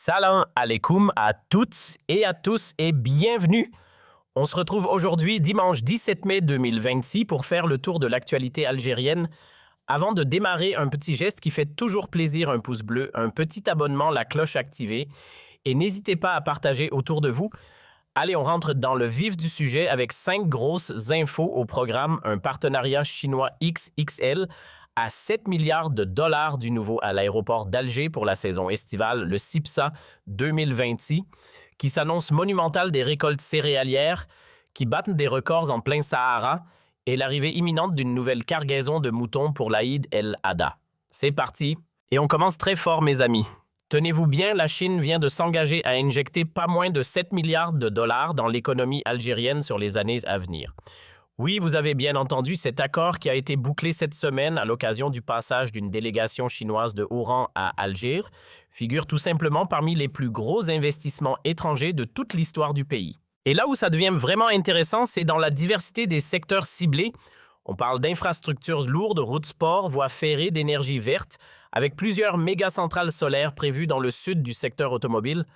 Salam alaikum à toutes et à tous et bienvenue. On se retrouve aujourd'hui dimanche 17 mai 2026 pour faire le tour de l'actualité algérienne. Avant de démarrer, un petit geste qui fait toujours plaisir, un pouce bleu, un petit abonnement, la cloche activée. Et n'hésitez pas à partager autour de vous. Allez, on rentre dans le vif du sujet avec 5 grosses infos au programme, un partenariat chinois XXL à 7 milliards de dollars du nouveau à l'aéroport d'Alger pour la saison estivale, le CIPSA 2026, qui s'annonce monumental des récoltes céréalières qui battent des records en plein Sahara et l'arrivée imminente d'une nouvelle cargaison de moutons pour l'Aïd el-Adha. C'est parti, et on commence très fort mes amis. Tenez-vous bien, la Chine vient de s'engager à injecter pas moins de 7 milliards de dollars dans l'économie algérienne sur les années à venir. Oui, vous avez bien entendu, cet accord qui a été bouclé cette semaine à l'occasion du passage d'une délégation chinoise de haut rang à Alger figure tout simplement parmi les plus gros investissements étrangers de toute l'histoire du pays. Et là où ça devient vraiment intéressant, c'est dans la diversité des secteurs ciblés. On parle d'infrastructures lourdes, routes sport, voies ferrées, d'énergie verte, avec plusieurs méga-centrales solaires prévues dans le sud du secteur automobile,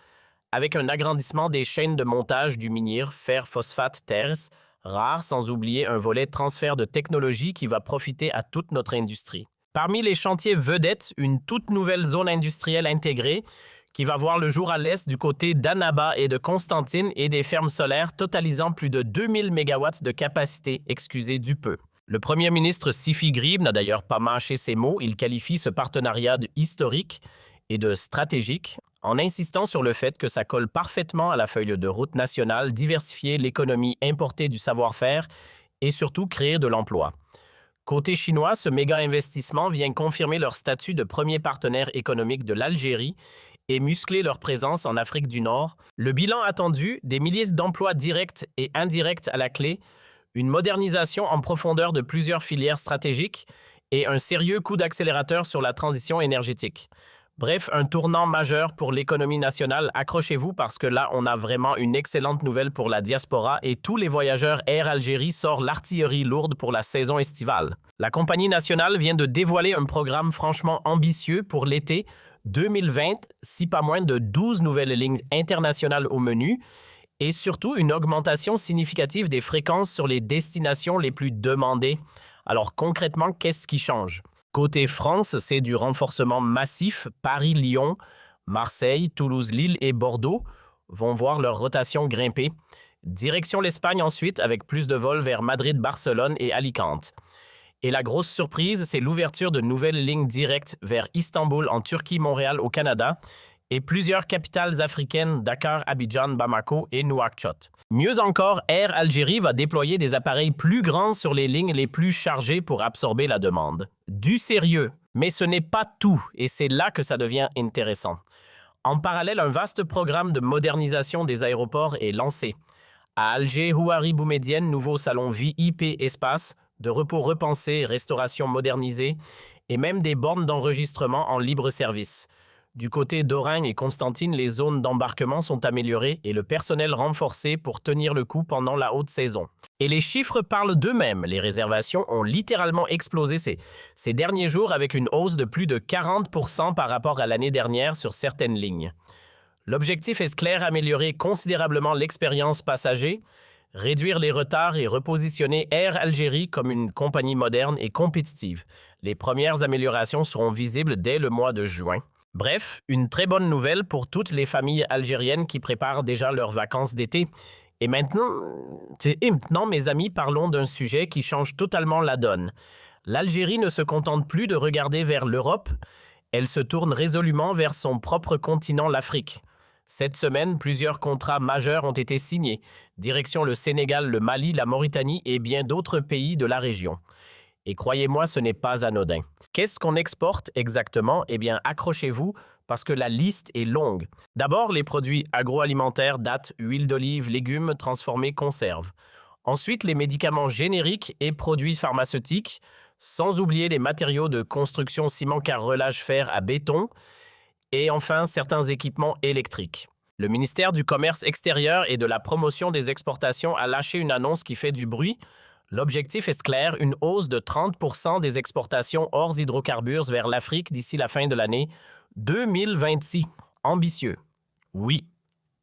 avec un agrandissement des chaînes de montage du minier fer, phosphate, terres, rare, sans oublier un volet transfert de technologie qui va profiter à toute notre industrie. Parmi les chantiers vedettes, une toute nouvelle zone industrielle intégrée qui va voir le jour à l'est du côté d'Annaba et de Constantine et des fermes solaires totalisant plus de 2000 MW de capacité, excusez du peu. Le premier ministre Sifi Grib n'a d'ailleurs pas mâché ses mots, il qualifie ce partenariat de historique et de stratégique en insistant sur le fait que ça colle parfaitement à la feuille de route nationale, diversifier l'économie importée du savoir-faire et surtout créer de l'emploi. Côté chinois, ce méga-investissement vient confirmer leur statut de premier partenaire économique de l'Algérie et muscler leur présence en Afrique du Nord. Le bilan attendu, des milliers d'emplois directs et indirects à la clé, une modernisation en profondeur de plusieurs filières stratégiques et un sérieux coup d'accélérateur sur la transition énergétique. Bref, un tournant majeur pour l'économie nationale. Accrochez-vous parce que là, on a vraiment une excellente nouvelle pour la diaspora et tous les voyageurs Air Algérie sort l'artillerie lourde pour la saison estivale. La compagnie nationale vient de dévoiler un programme franchement ambitieux pour l'été 2020, si pas moins de 12 nouvelles lignes internationales au menu et surtout une augmentation significative des fréquences sur les destinations les plus demandées. Alors concrètement, qu'est-ce qui change ? Côté France, c'est du renforcement massif. Paris, Lyon, Marseille, Toulouse, Lille et Bordeaux vont voir leur rotation grimper. Direction l'Espagne ensuite, avec plus de vols vers Madrid, Barcelone et Alicante. Et la grosse surprise, c'est l'ouverture de nouvelles lignes directes vers Istanbul en Turquie, Montréal au Canada et plusieurs capitales africaines, Dakar, Abidjan, Bamako et Nouakchott. Mieux encore, Air Algérie va déployer des appareils plus grands sur les lignes les plus chargées pour absorber la demande. Du sérieux, mais ce n'est pas tout et c'est là que ça devient intéressant. En parallèle, un vaste programme de modernisation des aéroports est lancé. À Alger, Houari Boumedienne, nouveau salon VIP Espace, de repos repensé, restauration modernisée et même des bornes d'enregistrement en libre service. Du côté d'Oran et Constantine, les zones d'embarquement sont améliorées et le personnel renforcé pour tenir le coup pendant la haute saison. Et les chiffres parlent d'eux-mêmes. Les réservations ont littéralement explosé ces derniers jours avec une hausse de plus de 40% par rapport à l'année dernière sur certaines lignes. L'objectif est clair, améliorer considérablement l'expérience passager, réduire les retards et repositionner Air Algérie comme une compagnie moderne et compétitive. Les premières améliorations seront visibles dès le mois de juin. Bref, une très bonne nouvelle pour toutes les familles algériennes qui préparent déjà leurs vacances d'été. Et maintenant, mes amis, parlons d'un sujet qui change totalement la donne. L'Algérie ne se contente plus de regarder vers l'Europe, elle se tourne résolument vers son propre continent, l'Afrique. Cette semaine, plusieurs contrats majeurs ont été signés, direction le Sénégal, le Mali, la Mauritanie et bien d'autres pays de la région. Et croyez-moi, ce n'est pas anodin. Qu'est-ce qu'on exporte exactement ? Eh bien, accrochez-vous parce que la liste est longue. D'abord, les produits agroalimentaires, dattes, huile d'olive, légumes transformés, conserves. Ensuite, les médicaments génériques et produits pharmaceutiques, sans oublier les matériaux de construction ciment carrelage fer à béton. Et enfin, certains équipements électriques. Le ministère du Commerce extérieur et de la promotion des exportations a lâché une annonce qui fait du bruit. L'objectif est clair, une hausse de 30% des exportations hors hydrocarbures vers l'Afrique d'ici la fin de l'année 2026. Ambitieux. Oui,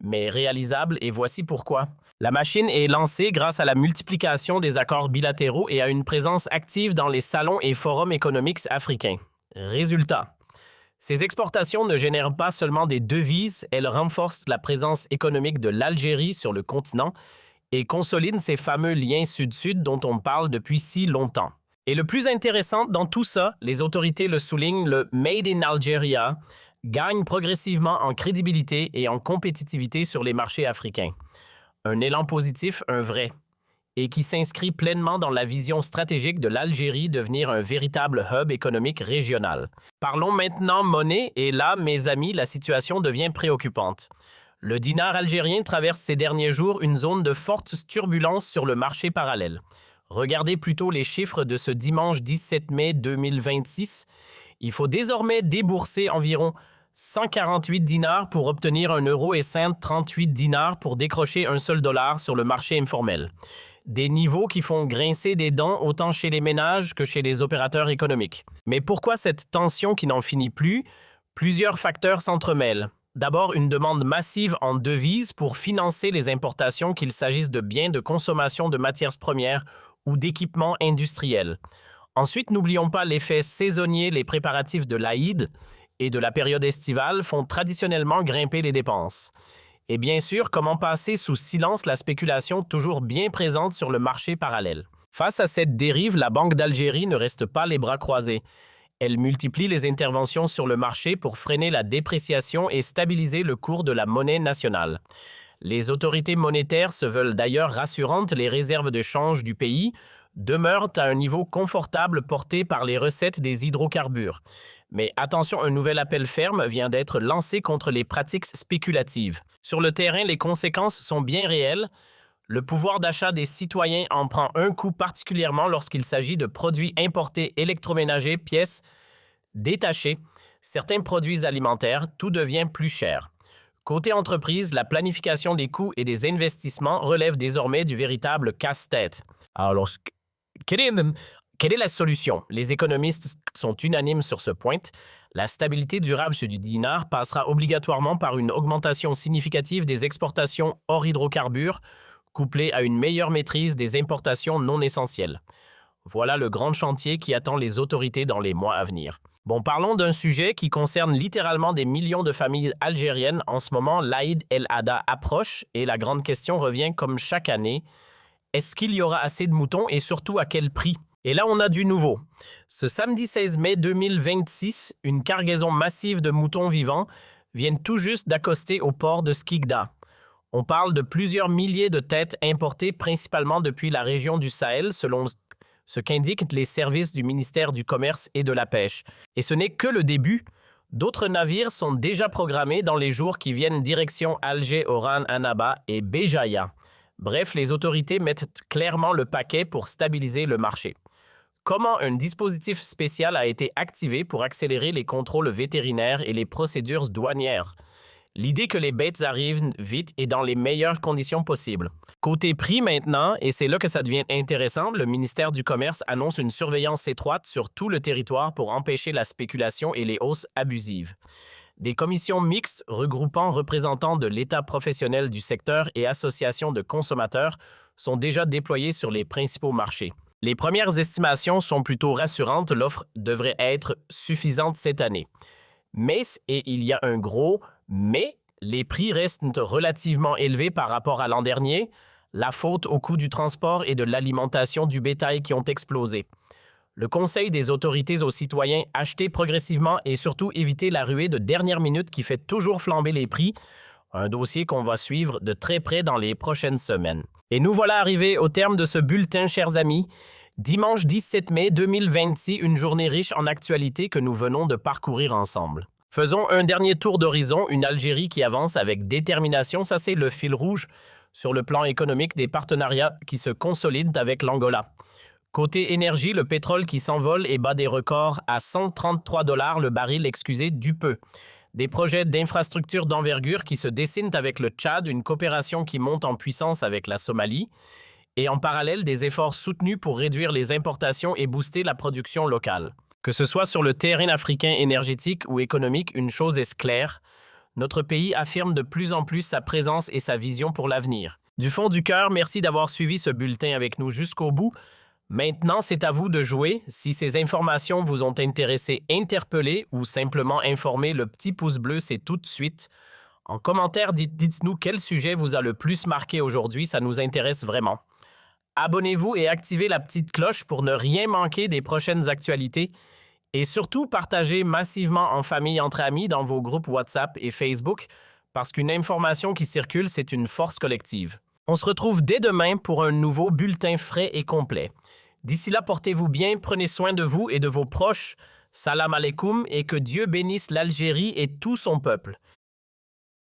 mais réalisable et voici pourquoi. La machine est lancée grâce à la multiplication des accords bilatéraux et à une présence active dans les salons et forums économiques africains. Résultat. Ces exportations ne génèrent pas seulement des devises, elles renforcent la présence économique de l'Algérie sur le continent et consolident ces fameux liens sud-sud dont on parle depuis si longtemps. Et le plus intéressant dans tout ça, les autorités le soulignent, le Made in Algeria gagne progressivement en crédibilité et en compétitivité sur les marchés africains. Un élan positif, un vrai, et qui s'inscrit pleinement dans la vision stratégique de l'Algérie devenir un véritable hub économique régional. Parlons maintenant monnaie, et là, mes amis, la situation devient préoccupante. Le dinar algérien traverse ces derniers jours une zone de forte turbulence sur le marché parallèle. Regardez plutôt les chiffres de ce dimanche 17 mai 2026. Il faut désormais débourser environ 148 dinars pour obtenir 1 euro et 38 dinars pour décrocher un seul dollar sur le marché informel. Des niveaux qui font grincer des dents autant chez les ménages que chez les opérateurs économiques. Mais pourquoi cette tension qui n'en finit plus? Plusieurs facteurs s'entremêlent. D'abord, une demande massive en devises pour financer les importations, qu'il s'agisse de biens de consommation de matières premières ou d'équipements industriels. Ensuite, n'oublions pas l'effet saisonnier, les préparatifs de l'Aïd et de la période estivale font traditionnellement grimper les dépenses. Et bien sûr, comment passer sous silence la spéculation toujours bien présente sur le marché parallèle? Face à cette dérive, la Banque d'Algérie ne reste pas les bras croisés. Elle multiplie les interventions sur le marché pour freiner la dépréciation et stabiliser le cours de la monnaie nationale. Les autorités monétaires se veulent d'ailleurs rassurantes, les réserves de change du pays demeurent à un niveau confortable porté par les recettes des hydrocarbures. Mais attention, un nouvel appel ferme vient d'être lancé contre les pratiques spéculatives. Sur le terrain, les conséquences sont bien réelles. Le pouvoir d'achat des citoyens en prend un coup particulièrement lorsqu'il s'agit de produits importés électroménagers, pièces détachées, certains produits alimentaires, tout devient plus cher. Côté entreprise, la planification des coûts et des investissements relève désormais du véritable casse-tête. Alors, quelle est la solution? Les économistes sont unanimes sur ce point. La stabilité durable du dinar passera obligatoirement par une augmentation significative des exportations hors hydrocarbures, couplée à une meilleure maîtrise des importations non essentielles. Voilà le grand chantier qui attend les autorités dans les mois à venir. Bon, parlons d'un sujet qui concerne littéralement des millions de familles algériennes. En ce moment, l'Aïd el-Adha approche et la grande question revient comme chaque année. Est-ce qu'il y aura assez de moutons et surtout à quel prix? Et là, on a du nouveau. Ce samedi 16 mai 2026, une cargaison massive de moutons vivants vient tout juste d'accoster au port de Skikda. On parle de plusieurs milliers de têtes importées principalement depuis la région du Sahel, selon ce qu'indiquent les services du ministère du Commerce et de la Pêche. Et ce n'est que le début. D'autres navires sont déjà programmés dans les jours qui viennent direction Alger, Oran, Annaba et Béjaïa. Bref, les autorités mettent clairement le paquet pour stabiliser le marché. Comment un dispositif spécial a été activé pour accélérer les contrôles vétérinaires et les procédures douanières? L'idée que les bêtes arrivent vite et dans les meilleures conditions possibles. Côté prix maintenant, et c'est là que ça devient intéressant, le ministère du Commerce annonce une surveillance étroite sur tout le territoire pour empêcher la spéculation et les hausses abusives. Des commissions mixtes regroupant représentants de l'État professionnel du secteur et associations de consommateurs sont déjà déployées sur les principaux marchés. Les premières estimations sont plutôt rassurantes, l'offre devrait être suffisante cette année. Mais, et il y a un gros mais, les prix restent relativement élevés par rapport à l'an dernier, la faute au coût du transport et de l'alimentation du bétail qui ont explosé. Le conseil des autorités aux citoyens, acheter progressivement et surtout éviter la ruée de dernière minute qui fait toujours flamber les prix, un dossier qu'on va suivre de très près dans les prochaines semaines. Et nous voilà arrivés au terme de ce bulletin, chers amis. Dimanche 17 mai 2026, une journée riche en actualités que nous venons de parcourir ensemble. Faisons un dernier tour d'horizon, une Algérie qui avance avec détermination, ça c'est le fil rouge sur le plan économique des partenariats qui se consolident avec l'Angola. Côté énergie, le pétrole qui s'envole et bat des records à 133 $ le baril, excusez du peu. Des projets d'infrastructures d'envergure qui se dessinent avec le Tchad, une coopération qui monte en puissance avec la Somalie, et en parallèle des efforts soutenus pour réduire les importations et booster la production locale. Que ce soit sur le terrain africain énergétique ou économique, une chose est claire, notre pays affirme de plus en plus sa présence et sa vision pour l'avenir. Du fond du cœur, merci d'avoir suivi ce bulletin avec nous jusqu'au bout. Maintenant, c'est à vous de jouer. Si ces informations vous ont intéressé, interpellé ou simplement informé, le petit pouce bleu, c'est tout de suite. En commentaire, dites-nous quel sujet vous a le plus marqué aujourd'hui, ça nous intéresse vraiment. Abonnez-vous et activez la petite cloche pour ne rien manquer des prochaines actualités. Et surtout, partagez massivement en famille, entre amis, dans vos groupes WhatsApp et Facebook, parce qu'une information qui circule, c'est une force collective. On se retrouve dès demain pour un nouveau bulletin frais et complet. D'ici là, portez-vous bien, prenez soin de vous et de vos proches. Salam alaikum et que Dieu bénisse l'Algérie et tout son peuple.